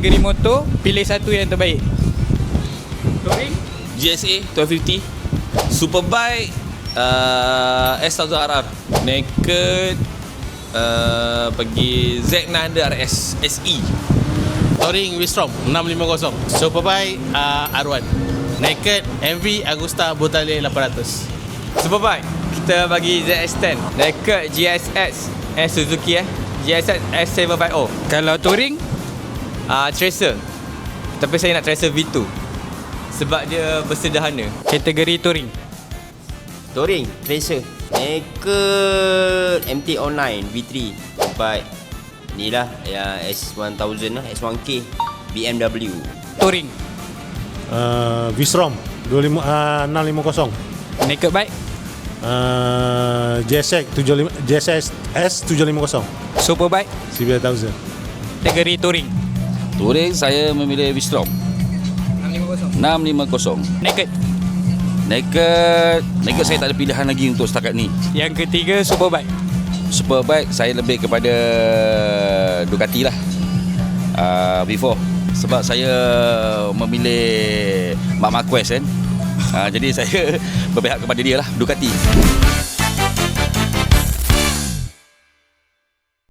Kategori motor, pilih satu yang terbaik. Touring, GSA 1250, Superbike S1000RR, Naked pergi Z900 RS SE, Touring Wistrom 650, Superbike R1, Naked MV Agusta Botale 800. Superbike kita bagi ZX10, Naked GSX Suzuki GSX S750. kalau touring, Tracer, tapi saya nak Tracer V2 sebab dia bersederhana. kategori touring. Touring, Tracer, Naked MT Online V3, Bike ni lah yang S1000 lah, S1K BMW. Touring, Vistrom 650, naked bike, GSX S750, superbike, CB1000. kategori touring. Touring saya memilih Wistrom 650. Naked saya tak ada pilihan lagi untuk setakat ni. Yang ketiga, superbike. Superbike saya lebih kepada Ducati lah, V4, sebab saya memilih Marc Marquez kan. Jadi saya berpihak kepada dia lah, Ducati.